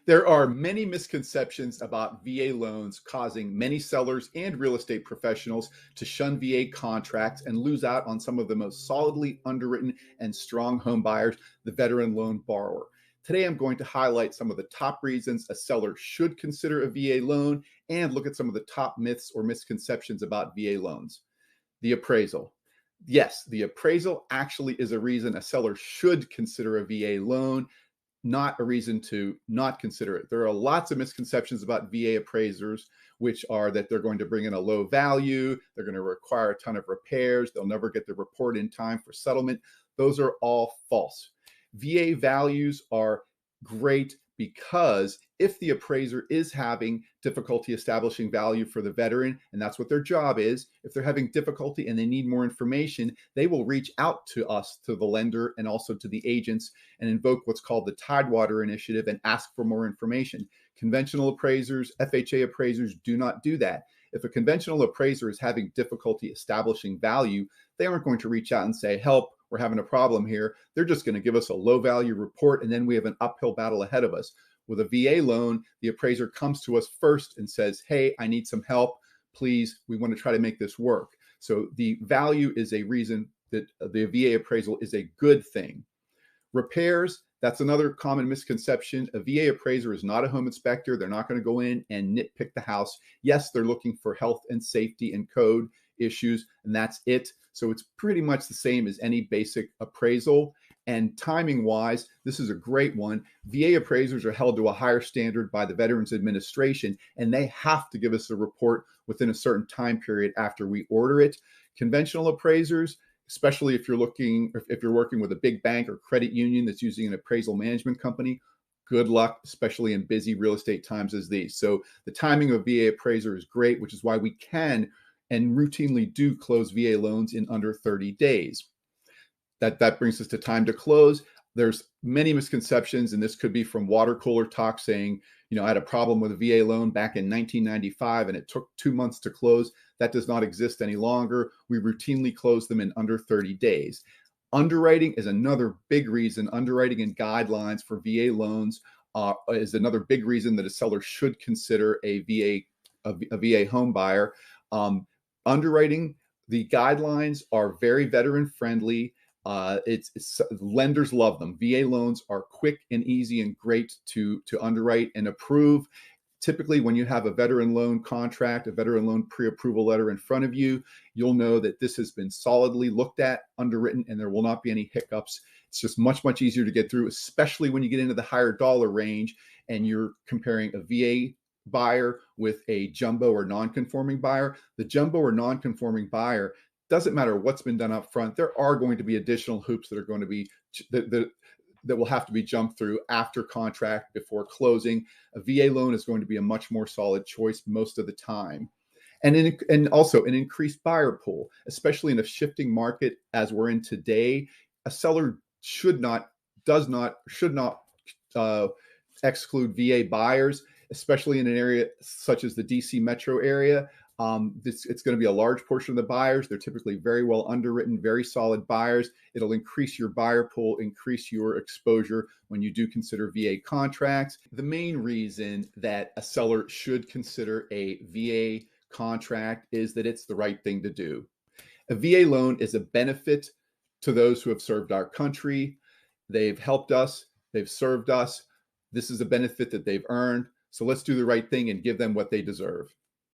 There are many misconceptions about VA loans, causing many sellers and real estate professionals to shun VA contracts and lose out on some of the most solidly underwritten and strong home buyers, the veteran loan borrower. Today, I'm going to highlight some of the top reasons a seller should consider a VA loan and look at some of the top myths or misconceptions about VA loans. The appraisal. Yes, the appraisal actually is a reason a seller should consider a VA loan, not a reason to not consider it. There are lots of misconceptions about VA appraisers, which are that they're going to bring in a low value, they're going to require a ton of repairs, they'll never get the report in time for settlement. Those are all false. VA values are great because if the appraiser is having difficulty establishing value for the veteran, and that's what their job is, if they're having difficulty and they need more information, they will reach out to us, to the lender, and also to the agents and invoke what's called the Tidewater Initiative and ask for more information. Conventional appraisers, FHA appraisers do not do that. If a conventional appraiser is having difficulty establishing value, they aren't going to reach out and say, help, we're having a problem here. They're just going to give us a low value report, and then we have an uphill battle ahead of us. With a VA loan, the appraiser comes to us first and says, hey, I need some help. Please, we want to try to make this work. So the value is a reason that the VA appraisal is a good thing. Repairs, that's another common misconception. A VA appraiser is not a home inspector. They're not going to go in and nitpick the house. Yes, they're looking for health and safety and code issues, and that's it. So it's pretty much the same as any basic appraisal. And timing wise, this is a great one. VA appraisers are held to a higher standard by the Veterans Administration, and they have to give us a report within a certain time period after we order it. Conventional appraisers, especially if you're working with a big bank or credit union that's using an appraisal management company, good luck, especially in busy real estate times as these. So the timing of VA appraiser is great, which is why we can and routinely do close VA loans in under 30 days. That brings us to time to close. There's many misconceptions, and this could be from water cooler talk saying, I had a problem with a VA loan back in 1995 and it took 2 months to close. That does not exist any longer. We routinely close them in under 30 days. Underwriting is another big reason. Underwriting and guidelines for VA loans is another big reason that a seller should consider a VA home buyer. Underwriting, the guidelines are very veteran friendly. Lenders love them. VA loans are quick and easy and great to underwrite and approve. Typically, when you have a veteran loan contract, a veteran loan pre-approval letter in front of you, you'll know that this has been solidly looked at, underwritten, and there will not be any hiccups. It's just much, much easier to get through, especially when you get into the higher dollar range and you're comparing a VA buyer with a jumbo or non-conforming buyer. The jumbo or non-conforming buyer, doesn't matter what's been done up front, there are going to be additional hoops that are going to be that will have to be jumped through after contract, before closing. A VA loan is going to be a much more solid choice most of the time. And also an increased buyer pool, especially in a shifting market as we're in today. A seller should not exclude VA buyers, especially in an area such as the DC metro area. It's going to be a large portion of the buyers. They're typically very well underwritten, very solid buyers. It'll increase your buyer pool, increase your exposure when you do consider VA contracts. The main reason that a seller should consider a VA contract is that it's the right thing to do. A VA loan is a benefit to those who have served our country. They've helped us, they've served us. This is a benefit that they've earned. So let's do the right thing and give them what they deserve.